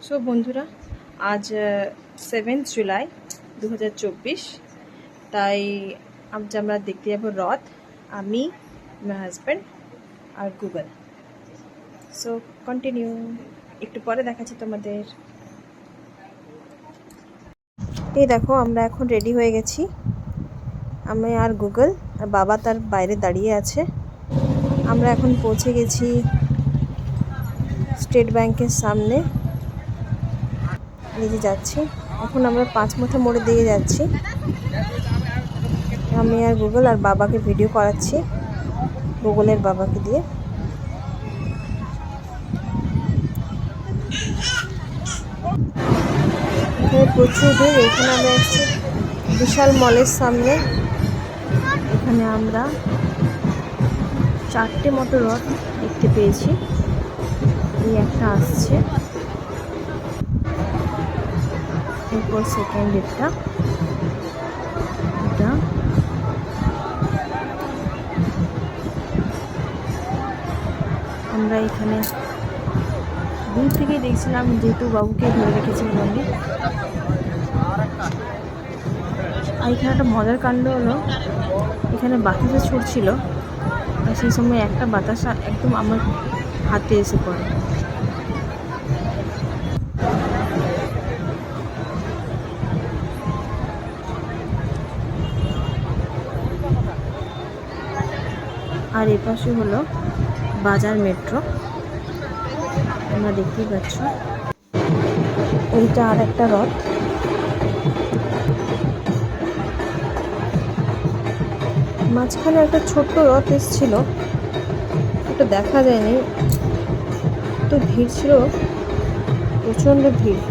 So বন্ধুরা, আজ 7 জুলাই 2024। তাই আজ আমরা দেখতে যাব রথ, আমি, মাই হাজব্যান্ড আর গুগল। সো কন্টিনিউ, একটু পরে দেখাচ্ছি তোমাদের। এই দেখো, আমরা এখন রেডি হয়ে গেছি, আমি আর গুগল, আর বাবা তার বাইরে দাঁড়িয়ে আছে। আমরা এখন পৌঁছে গেছি স্টেট ব্যাংকের সামনে। নিজে যাচ্ছি এখন, আমরা 5 মাথা মোড়ের দিকে যাচ্ছি। আমি আর গুগল আর বাবাকে ভিডিও করাচ্ছি, গুগলের বাবাকে দিয়ে। এখানে প্রচুর ভিড়। এখানে আমরা এসেছি বিশাল মলের সামনে। এখানে আমরা 4টে মতো রথ দেখতে পেয়েছি। এই একটা আসছে, এরপর সেকেন্ড এটা, আমরা এখানে দূর থেকে দেখছিলাম, যেহেতু বাবুকে ধরে রেখেছি বলে। আর এখানে একটা মজার কাণ্ড হলো, এখানে বাতাসা ছুটছিল, আর সেই সময় একটা বাতাসা একদম আমার হাতে এসে পড়ে। আর এপাশে হলো বাজার মেট্রো, তোমরা দেখতেই পাচ্ছ। এইটা আর একটা রথ। মাঝখানে একটা ছোট্ট রথ এসেছিল, ওটা দেখা যায়নি, তো ভিড় ছিল, প্রচণ্ড ভিড়।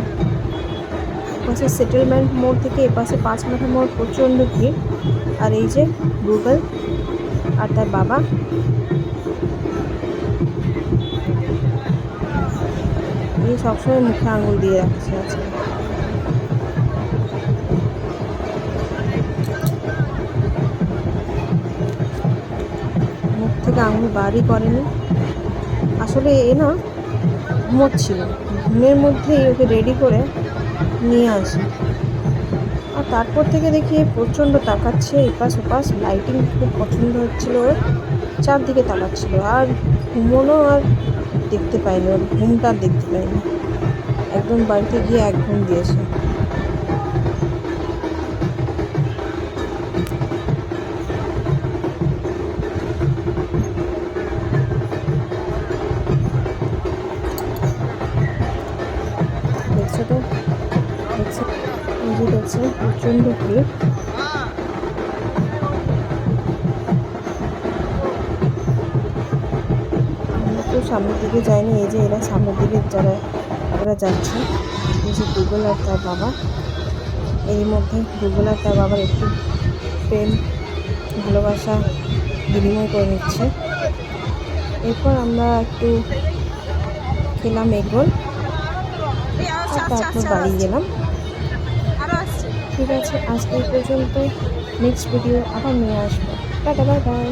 এপাশে সেটেলমেন্ট মোড় থেকে এপাশে 5 মাথা মোড় প্রচণ্ড ভিড়। আর এই যে গুগল আর তার বাবা, এই সবসময় মুখে আঙুল দিয়ে রাখছে আজকে। মুখ থেকে আঙুল বারই করেনি। আসলে এ না ঘুমোচ্ছিল, ঘুমের মধ্যেই ওকে রেডি করে নিয়ে আসে। আর তারপর থেকে দেখি প্রচণ্ড তাকাচ্ছে এপাশ ওপাশ। লাইটিং খুব পছন্দ হচ্ছিল ওর, চারদিকে তাকাচ্ছিল। আর ঘুমোনো আর দেখতে পাইনি, ওর ঘুমটা দেখতে পাইনি। একদম বাড়িতে গিয়ে এক ঘুম দিয়েছে। দেখছো তো, দেখছো, এই যে দেখছো প্রচণ্ড ভিড়। আমরা তো সামনের দিকে যাইনি, এই যে এরা সামনের দিকে যারা ওরা যাচ্ছে। এই যে গুগল আর তার বাবা, এর মধ্যে গুগল আর তার বাবার একটু প্রেম ভালোবাসা বিনিময় করে নিচ্ছে। এরপর আমরা একটু খেলাম এগরোল, আর তারপর বাড়ি গেলাম। ঠিক আছে, আজকে এই পর্যন্ত। নেক্সট ভিডিও আবার নিয়ে আসবো। Tata, bye bye.